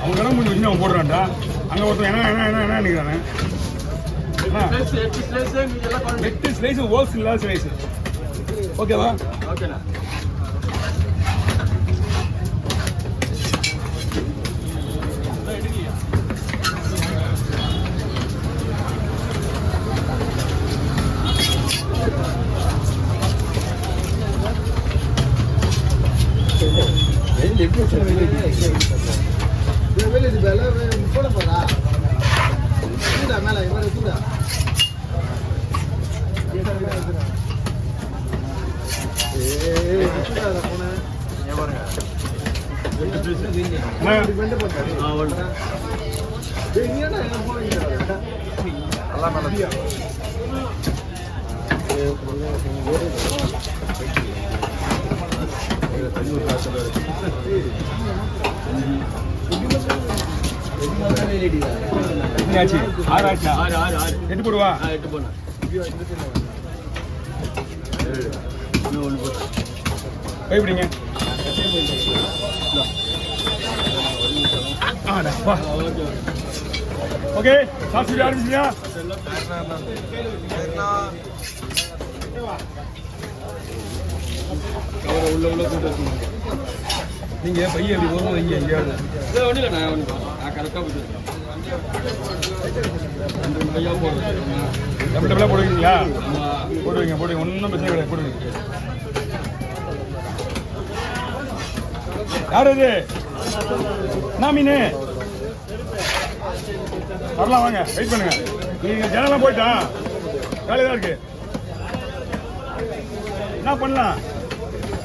அவங்க இடம் முடிஞ்சு வச்சு அவன் போடுறான்டா. அங்கே ஒருத்தன் என்ன நினைக்கிறானே 8 ஸ்லைஸ் ஹோல்ஸ் இல்லாத ஸ்லைஸ். ஓகேவா? ஓகேண்ணா. எட்டு போடுவா. கைப்பிடிங்க. ஓகே, சாப்பிட்டு ஆரம்பிச்சியா? நீங்க பையன் எப்படி போகணும்? இங்கே எங்கேயாவது ஒன்றும் இல்லை, நான் கரெக்டாக போயிட்டு பையா போடுறேன். டபுள் போடுவீங்களா? போடுவீங்க ஒன்றும் பிரச்சனை கிடையாது, போடுவீங்க. யார் இது? நான் மீன் வரலாம், வாங்க, வெயிட் பண்ணுங்க. நீங்க ஜனலாம் போயிட்டான், வேலையாக தான் இருக்கு. என்ன பண்ணலாம்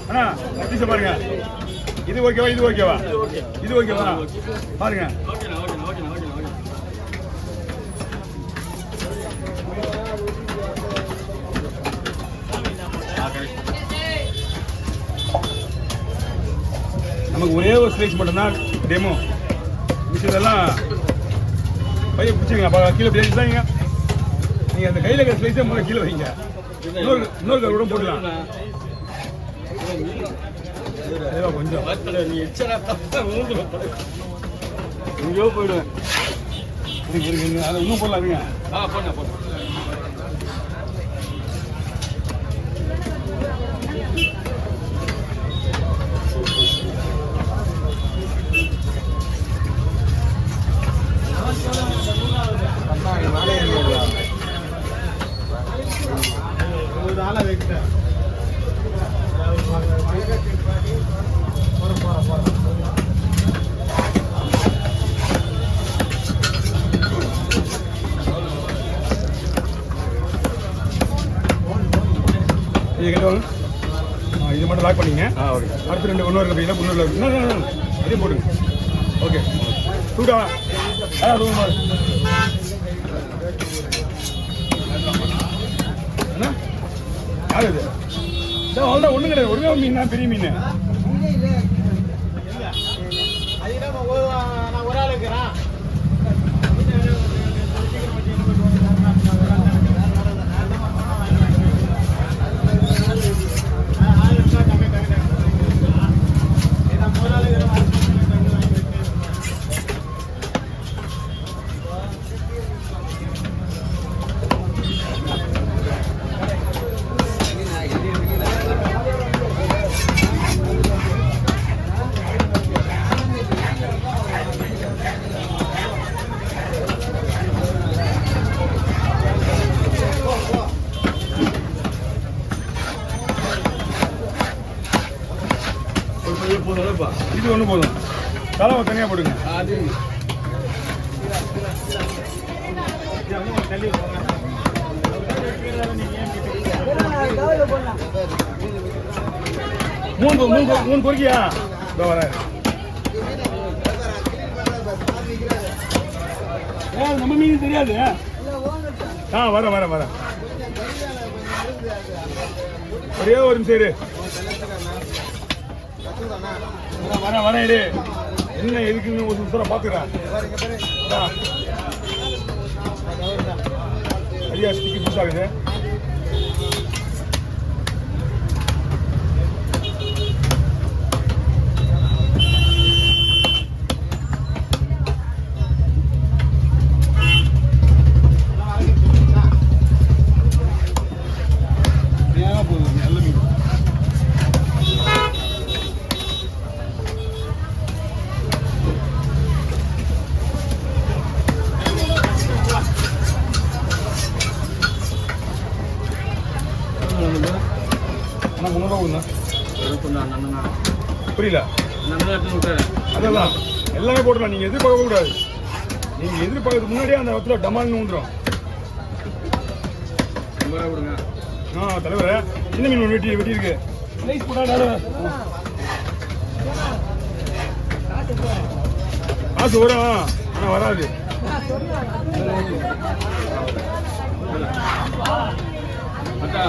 அண்ணா? பீஸை பாருங்க. இது ஓகேவா? இது ஓகேவா? இது ஓகேவா? பாருங்க. நமக்கு ஒரே ஒரு ஸ்லைஸ் மட்டும்தான் டெமோ. மிச்சதெல்லாம் பையன் பிடிச்சிங்களா? கீழே பிடிச்சிங்க. நீங்கள் அந்த கையில் இருக்கிற ஸ்லைஸை முதல்ல கீழே வைங்க. இன்னொரு கரு கூட போடலாம். கொஞ்சம் எங்கேயோ போயிடுவேன். அதை இன்னும் போடலாம். இருங்க. போட்டேன். இது மட்டும் லாக் பண்ணிங்க. அடுத்து 2 ஒன்று பையில இன்னொரு இதே போடுங்க. ஓகே, சூடா யார் இது? அவ்வளோதான், ஒன்றும் கிடையாது. ஒருவே மீன் தான், பெரிய மீன். ஒரு ஆள் இருக்கிறான். இது ஒன்று போதும். தலைவை தனியாக போடுங்க. 3 பொறுக்கியா? வர நம்ம மீன் தெரியாது. வர ஒரே ஒரு நிமிஷம் இரு. வர இரு. என்ன எதுக்குன்னு ஒரு நிமிஷம் பார்த்துக்கிறேன். ஐயா ஸ்டிக்கி புதுசு ஆகுது. அண்ணா புரியல அண்ணா எடுத்து விட்டாரு. அதெல்லாம் எல்லாமே போடலாம். நீங்க எதிர்பார்க்க கூடாது. நீங்க எதிர்பார்க்கறதுக்கு முன்னாடியே அந்த இடத்துல டமால்னு வந்துடும். 50 ரூபா கொடுங்க. தலைவரே சின்ன மீன் ஒன்று வெட்டி இருக்கு. காசு வரும் ஆனா வராது. அக்கா